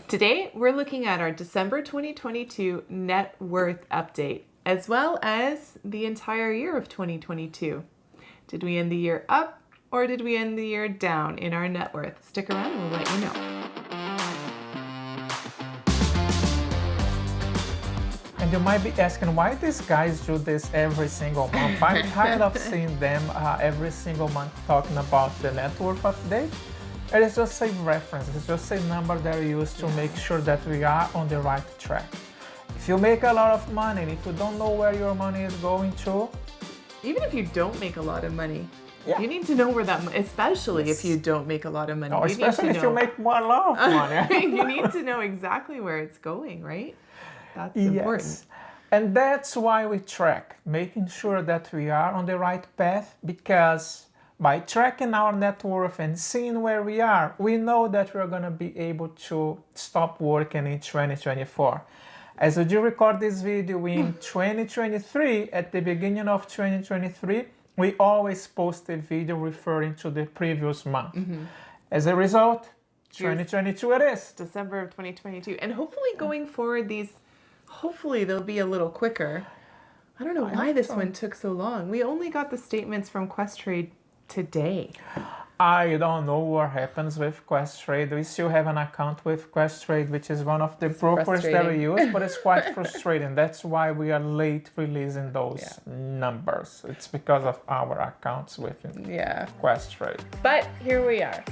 Today, we're looking at our December 2022 net worth update, as well as the entire year of 2022. Did we end the year up or did we end the year down in our net worth? Stick around and we'll let you know. And you might be asking, why these guys do this every single month? I'm tired of seeing them every single month talking about the net worth update. It is just a reference, it's just a number that we use to make sure that we are on the right track. If you make a lot of money and if you don't know where your money is going to, even if you don't make a lot of money, yeah. You need to know where that money, especially if you don't make a lot of money. No, especially if you make a lot of money. You need to know exactly where it's going, right? That's important. Yes. And that's why we track, making sure that we are on the right path, because by tracking our net worth and seeing where we are, we know that we're going to be able to stop working in 2024. As we do record this video in 2023, at the beginning of 2023, we always post a video referring to the previous month. Mm-hmm. As a result, 2022 it is. December of 2022. And hopefully going forward, hopefully they'll be a little quicker. I don't know why this one took so long. We only got the statements from Questrade today. I don't know what happens with Questrade. We still have an account with Questrade, which is one of the brokers that we use, but it's quite frustrating. That's why we are late releasing those numbers. It's because of our accounts with Questrade. But here we are.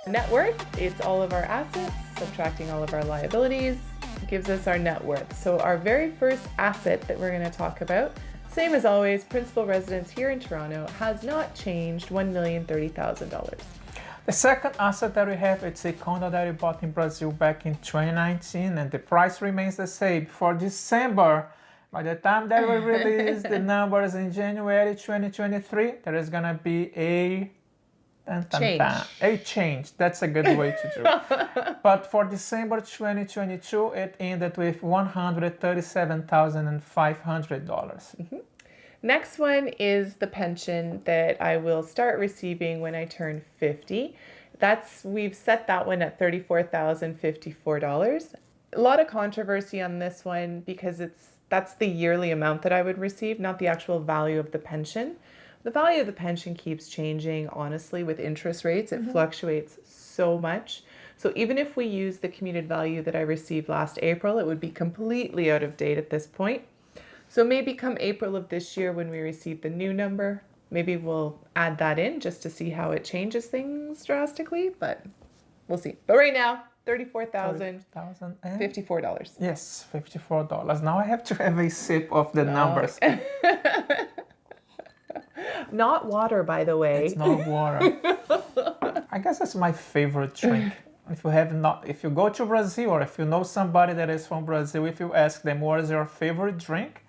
Net worth, it's all of our assets, subtracting all of our liabilities, gives us our net worth. So our very first asset that we're going to talk about, same as always, principal residence here in Toronto, has not changed, $1,030,000. The second asset that we have, it's a condo that we bought in Brazil back in 2019, and the price remains the same. For December, by the time that we release the numbers in January 2023, there is going to be a change. That's a good way to do it. But for December 2022, it ended with $137,500. Mm-hmm. Next one is the pension that I will start receiving when I turn 50. We've set that one at $34,054. A lot of controversy on this one because that's the yearly amount that I would receive, not the actual value of the pension. The value of the pension keeps changing, honestly, with interest rates. It fluctuates so much. So even if we use the commuted value that I received last April, it would be completely out of date at this point. So maybe come April of this year when we receive the new number, maybe we'll add that in just to see how it changes things drastically, but we'll see. But right now, $34,054. Yes, $54. Now I have to have a sip of the numbers. Not water, by the way. It's not water. I guess that's my favorite drink. If you go to Brazil, or if you know somebody that is from Brazil, if you ask them what is your favorite drink,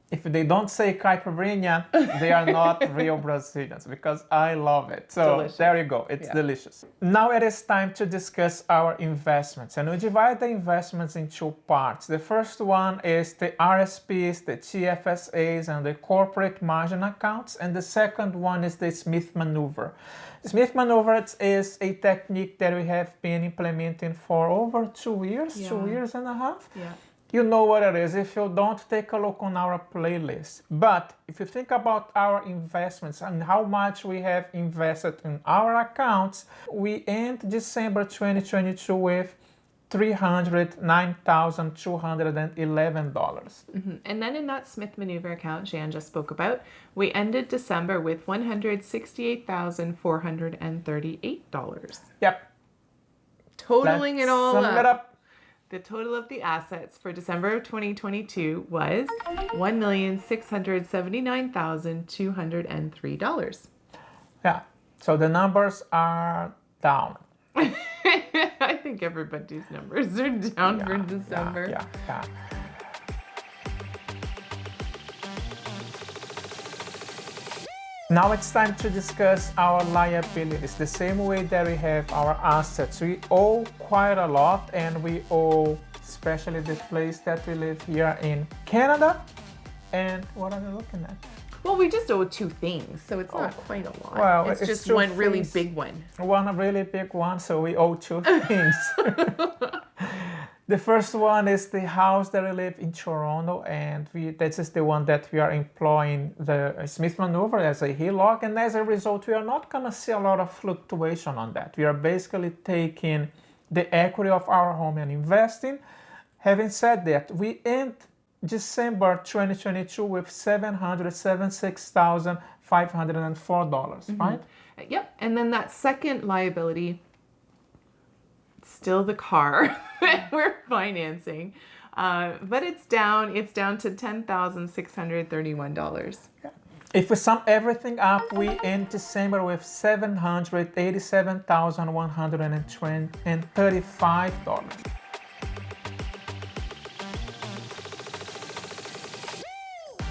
if they don't say caipirinha, they are not real Brazilians, because I love it. So delicious. There you go. It's delicious. Now it is time to discuss our investments. And we divide the investments in two parts. The first one is the RSPs, the TFSAs, and the corporate margin accounts. And the second one is the Smith maneuver. The Smith maneuver is a technique that we have been implementing for over 2 years, 2 years and a half. Yeah. You know what it is. If you don't, take a look on our playlist. But if you think about our investments and how much we have invested in our accounts, we end December 2022 with $309,211. Mm-hmm. And then in that Smith maneuver account Jan just spoke about, we ended December with $168,438. Yep. Totaling it all up. The total of the assets for December of 2022 was $1,679,203. Yeah. So the numbers are down. I think everybody's numbers are down for December. Yeah. Now it's time to discuss our liabilities. The same way that we have our assets, we owe quite a lot, and we owe especially the place that we live here in Canada. And what are we looking at? Well, we just owe two things, so it's not quite a lot. Well, it's it's just two one really things. big one. One really big one, so we owe two things. The first one is the house that we live in Toronto, and this is the one that we are employing the Smith maneuver as a HELOC, and as a result, we are not gonna see a lot of fluctuation on that. We are basically taking the equity of our home and investing. Having said that, we end December 2022 with $776,504, right? Yep. And then that second liability, still the car that we're financing, but it's down to $10,631. If we sum everything up, we end December with $787,135.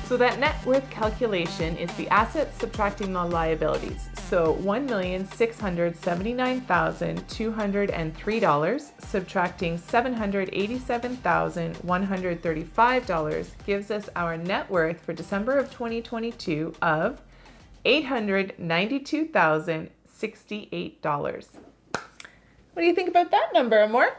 So that net worth calculation is the assets subtracting the liabilities. So $1,679,203 subtracting $787,135 gives us our net worth for December of 2022 of $892,068. What do you think about that number, Amor?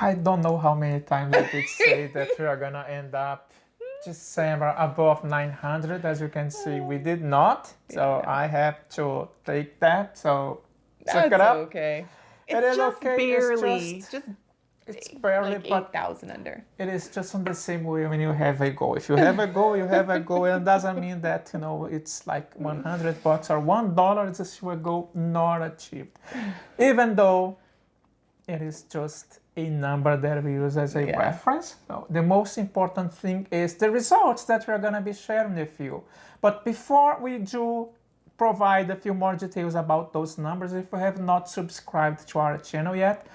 I don't know how many times I did say that we are gonna end up December above 900. As you can see, we did not. So I have to take that. So check it That's up. okay. It is just okay. barely, It's barely, like but 8,000 under. it is just on the same way when you have a goal. If you have a goal, you have a goal, and it doesn't mean that it's like $100 or $1 is still a goal not achieved, even though it is just a number that we use as a reference. So the most important thing is the results that we're going to be sharing with you. But before we do provide a few more details about those numbers, if you have not subscribed to our channel yet,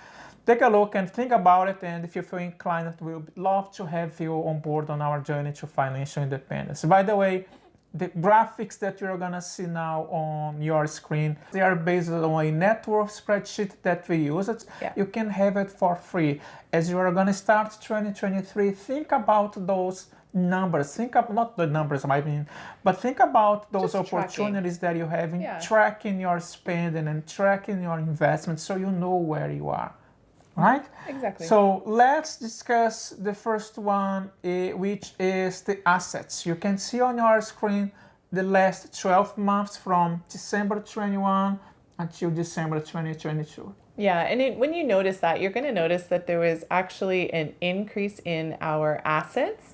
take a look and think about it. And if you feel inclined, we'd love to have you on board on our journey to financial independence. By the way, the graphics that you're gonna see now on your screen, they are based on a net worth spreadsheet that we use. You can have it for free. As you are gonna start 2023, think about those numbers. Think of not the numbers, I mean, but think about those Just opportunities that you have in tracking your spending and tracking your investments, so you know where you are. Right? Exactly. So let's discuss the first one, which is the assets. You can see on your screen the last 12 months from December 21 until December 2022. Yeah, and when you notice that, you're going to notice that there was actually an increase in our assets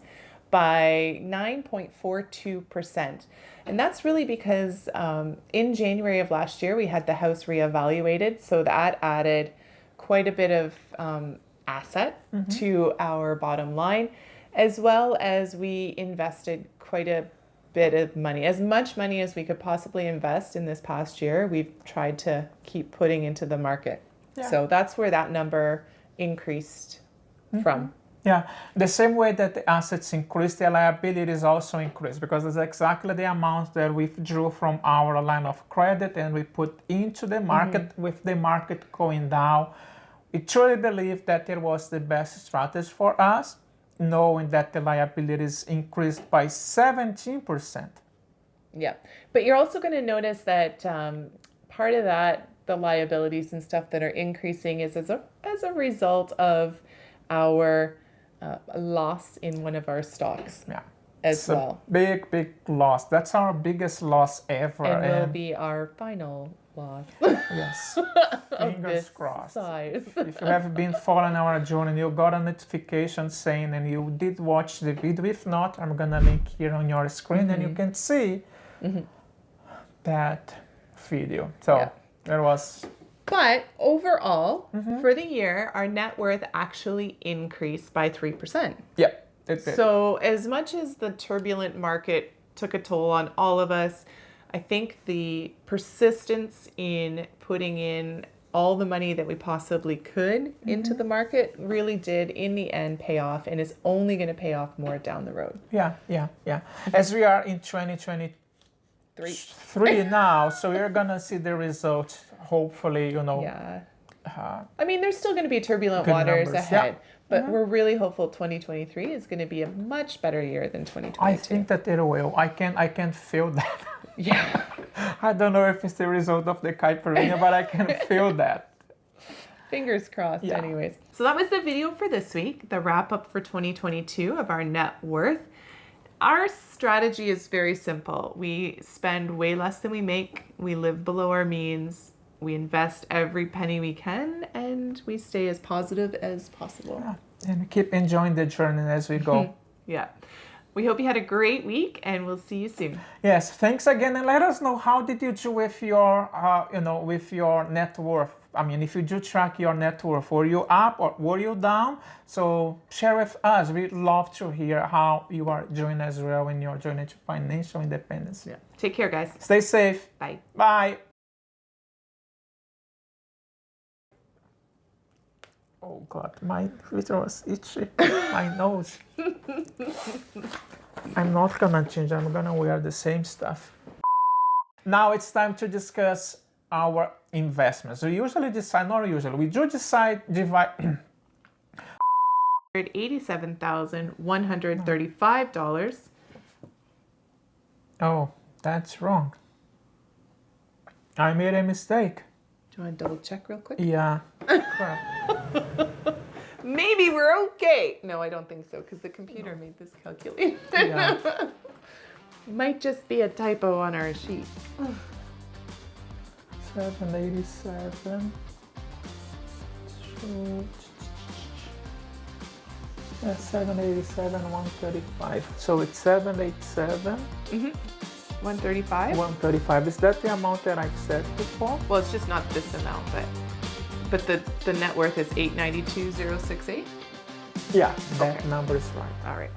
by 9.42%. And that's really because in January of last year, we had the house reevaluated. So that added quite a bit of asset to our bottom line, as well as we invested quite a bit of money, as much money as we could possibly invest in this past year. We've tried to keep putting into the market. So that's where that number increased from. Yeah, the same way that the assets increase, the liabilities also increase, because it's exactly the amount that we drew from our line of credit and we put into the market. With the market going down, we truly believe that it was the best strategy for us, knowing that the liabilities increased by 17%. Yeah, but you're also going to notice that part of that, the liabilities and stuff that are increasing, is as a result of our loss in one of our stocks. Yeah. As well. Big loss. That's our biggest loss ever. And will be our final loss. Yes. Fingers crossed. Size. If you have been following our journey, you got a notification saying and you did watch the video. If not, I'm gonna link here on your screen and you can see that video. So there was. But overall, for the year, our net worth actually increased by 3%. Yeah. It did. So as much as the turbulent market took a toll on all of us, I think the persistence in putting in all the money that we possibly could into the market really did in the end pay off, and is only going to pay off more down the road. Yeah. As we are in 2023 now, so we're going to see the results, hopefully, Yeah. I mean, there's still going to be turbulent waters ahead. But we're really hopeful 2023 is going to be a much better year than 2022. I think that it will. I can feel that. Yeah. I don't know if it's the result of the caipirinha, but I can feel that. Fingers crossed, Yeah. anyways. So that was the video for this week, the wrap up for 2022 of our net worth. Our strategy is very simple. We spend way less than we make. We live below our means. We invest every penny we can, and we stay as positive as possible. Yeah. And keep enjoying the journey as we go. Yeah. We hope you had a great week, and we'll see you soon. Yes, thanks again, and let us know how did you do with your, with your net worth. I mean, if you do track your net worth, were you up or were you down? So share with us. We'd love to hear how you are doing as well in your journey to financial independence. Yeah. Take care, guys. Stay safe. Bye. Bye. Oh God, my feet was itchy. My nose. I'm not gonna change. I'm gonna wear the same stuff. Now it's time to discuss our investments. We usually decide, not usually, we do decide, divide. $87,135. Oh, that's wrong. I made a mistake. Do you want to double check real quick? Yeah. Crap. Maybe we're okay. No, I don't think so, because the computer made this calculation. Yeah. Might just be a typo on our sheet. 787. So, yeah, 787, 135. So it's 787, 135? 135. Is that the amount that I've said before? Well, it's just not this amount, but the net worth is 892,068. Yeah, that Okay. number is right. All right.